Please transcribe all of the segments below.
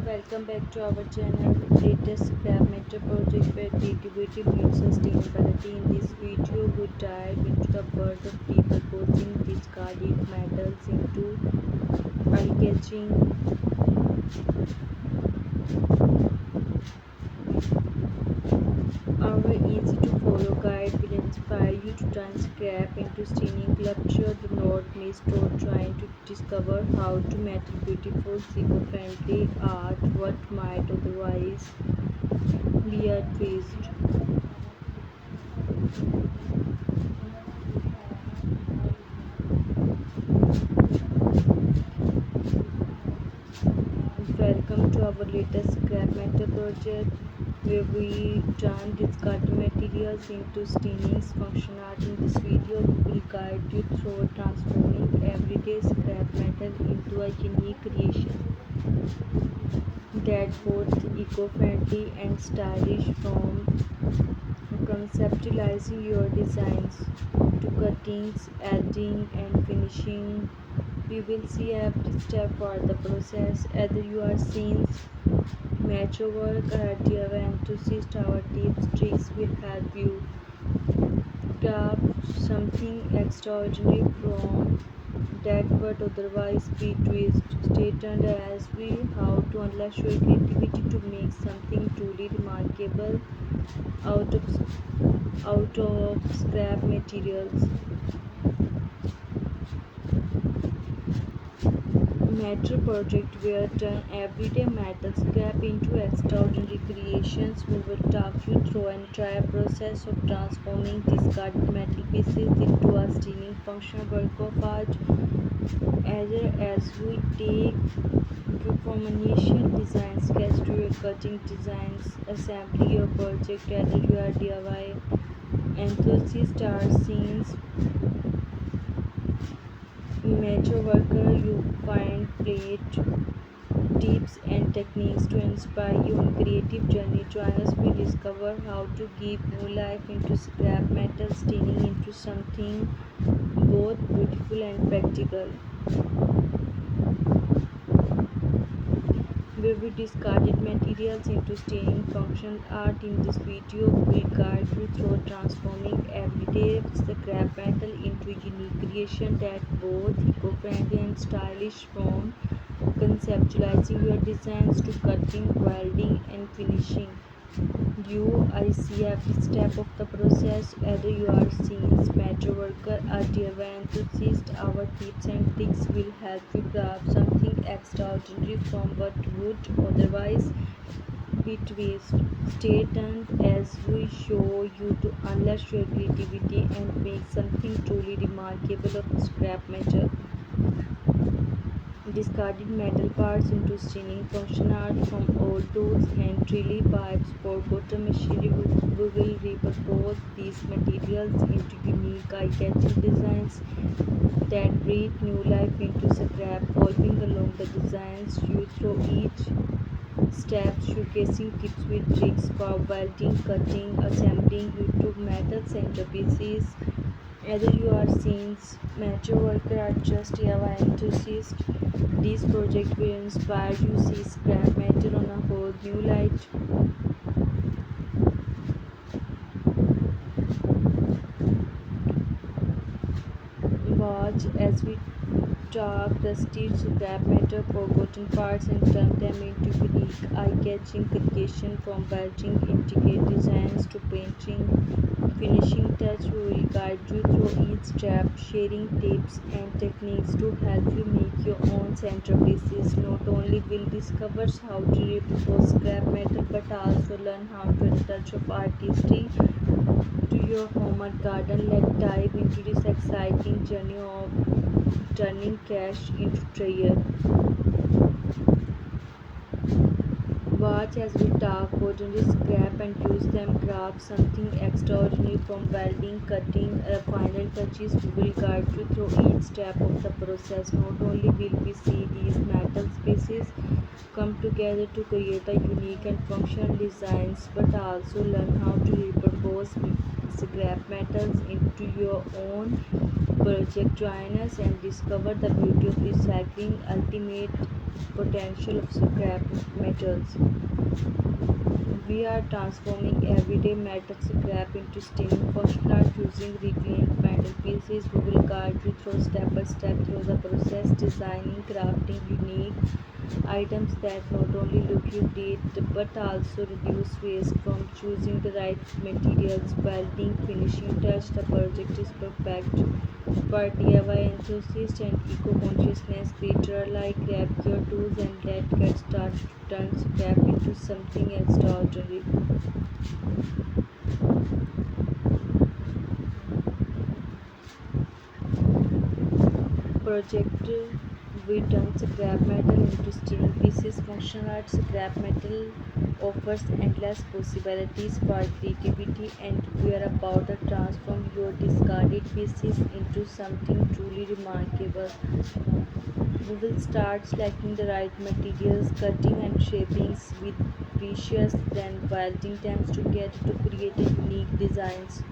Welcome back to our channel, latest scrap metal project where creativity meets sustainability. In this video, we dive into the world of repurposing discarded metals into eye-catching. Our easy-to-follow guide will inspire you to turn scrap into stunning sculpture. Do not miss out trying to discover how to make beautiful, eco-friendly art what might otherwise be a waste. Welcome to our latest scrap metal project where we turn discarded materials into stunning function art. In this video, we will guide you through transforming everyday scrap metal into a unique creation that both eco-friendly and stylish, from conceptualizing your designs to cuttings, editing, and finishing. We will see every step for the process. Whether you are seeing mature work or a DIY enthusiast, our tips tricks will help you craft something extraordinary from that would otherwise be twist. Stay tuned as we how to unleash your creativity to make something truly remarkable out of scrap materials. Metal project where turn everyday metal scrap into extraordinary creations. We will talk you through an entire process of transforming discarded metal pieces into a stunning functional work of art. As we take you from initial design sketch to your cutting designs, assembly your project, whether you are DIY enthusiast or scenes major worker, you find plate tips and techniques to inspire you on creative journey. Join us, we discover how to give new life into scrap metal, turning into something both beautiful and practical. Where we discarded materials into staying functional art. In this video, we guide you through transforming everyday scrap metal into unique creation that both eco-friendly and stylish, from conceptualizing your designs to cutting, welding, and finishing. I see every step of the process, whether you are seeing major worker or DIY enthusiast. Our tips and tricks will help you craft something extraordinary from what would otherwise be waste. Stay tuned as we show you to unleash your creativity and make something truly remarkable of scrap metal. Discarded metal parts into stunning function art, from old tools, hand drilly pipes, forgotten machinery. We will repurpose these materials into unique eye-catching designs that breathe new life into scrap. Following along the designs you through each step, showcasing tips with tricks for welding, cutting, assembling YouTube metal centerpieces. Whether you are scenes mature worker or just DIY enthusiast, this project will inspire you to see scrap metal on a whole new light. Watch as we talk rusty scrap metal, forgotten parts, and turn them into unique, eye-catching creation. From welding intricate designs to painting finishing touch, we will guide you through each step, sharing tips and techniques to help you make your own centerpieces. Not only will discover how to repurpose scrap metal, but also learn how to add a touch of artistry to your home or garden. Let's dive into this exciting journey of turning cash into treasure. Watch as we talk ordinary scrap and use them craft something extraordinary, from welding, cutting, final touches. We will guide you through each step of the process. Not only will we see these metal pieces come together to create a unique and functional designs, but also learn how to repurpose scrap metals into your own project. Join us and discover the beauty of recycling, ultimate potential of scrap metals. We are transforming everyday metal scrap into stunning functional art using reclaimed metal pieces. We will guide you through step by step through the process, designing, crafting unique items that not only look great but also reduce waste. From choosing the right materials, welding, finishing touch, the project is perfect for DIY enthusiasts and eco-consciousness creator alike. Grab your tools and let's get started to turn scrap into something extraordinary. Project we turn scrap metal into steel pieces. Functional art scrap metal offers endless possibilities for creativity, and we are about to transform your discarded pieces into something truly remarkable. We will start selecting the right materials, cutting and shaping with precious, then welding them together to create unique designs.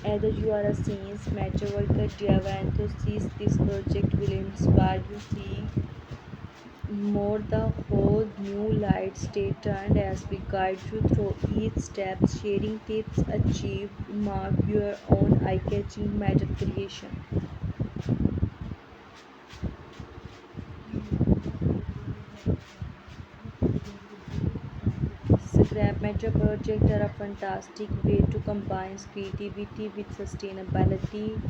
Either you are a science, mature worker, DIY enthusiast, this project will inspire you see more the whole new light. Stay tuned as we guide you through each step, sharing tips, achieve, mark your own eye-catching metal creation. Scrap metal projects are a fantastic way to combine creativity with sustainability,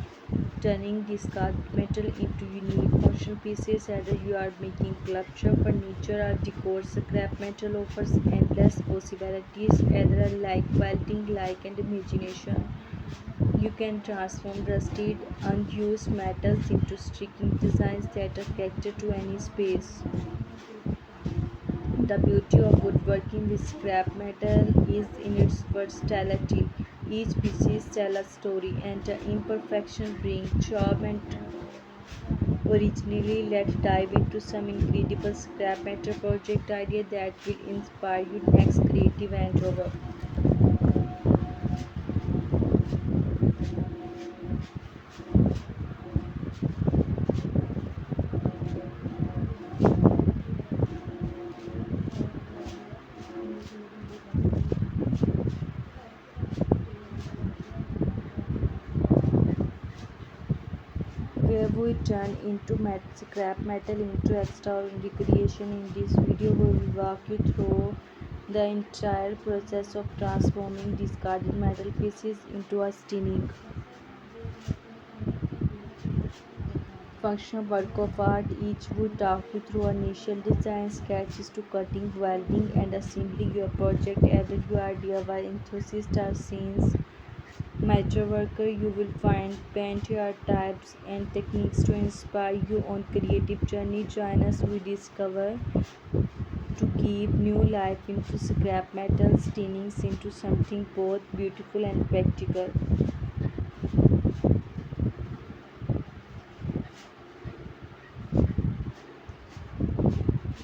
turning discarded metal into unique functional pieces. Whether you are making sculpture, furniture, or decor, scrap metal offers endless possibilities. Whether like welding, like and imagination, you can transform rusted, unused metals into striking designs that are character to any space. The beauty of woodworking with scrap metal is in its versatility. Each piece tells a story, and the imperfection brings charm and originally. Let's dive into some incredible scrap metal project idea that will inspire your next creative endeavor. Where we turn into scrap metal into extraordinary creation. In this video, we will walk you through the entire process of transforming discarded metal pieces into a stunning functional work of art. Each would talk you through initial design sketches to cutting, welding, and assembling your project. Either you are DIY enthusiast or scenes master worker, you will find plenty of types and techniques to inspire you on creative journey. Join us we discover to give new life into scrap metal, turning into something both beautiful and practical.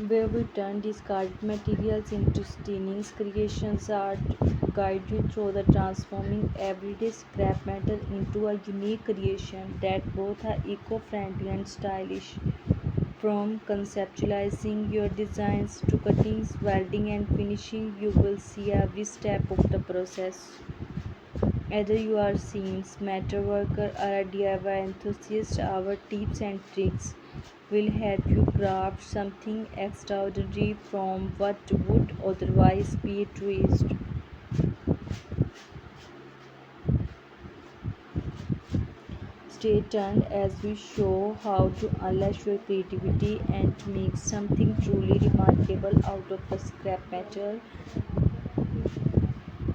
Where we turn discarded materials into stunning creations. Art guide you through the transforming everyday scrap metal into a unique creation that both are eco-friendly and stylish. From conceptualizing your designs to cutting, welding, and finishing, you will see every step of the process. Whether you are scenes matter worker or a DIY enthusiast, our tips and tricks will help you craft something extraordinary from what would otherwise be a waste. Stay tuned as we show how to unleash your creativity and make something truly remarkable out of the scrap metal.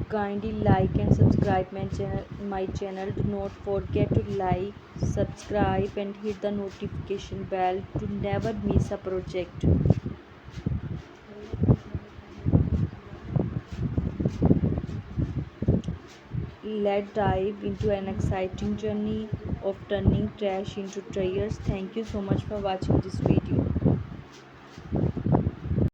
Kindly like and subscribe my channel. Do not forget to like, subscribe, and hit the notification bell to never miss a project. Let's dive into an exciting journey of turning trash into treasures. Thank you so much for watching this video.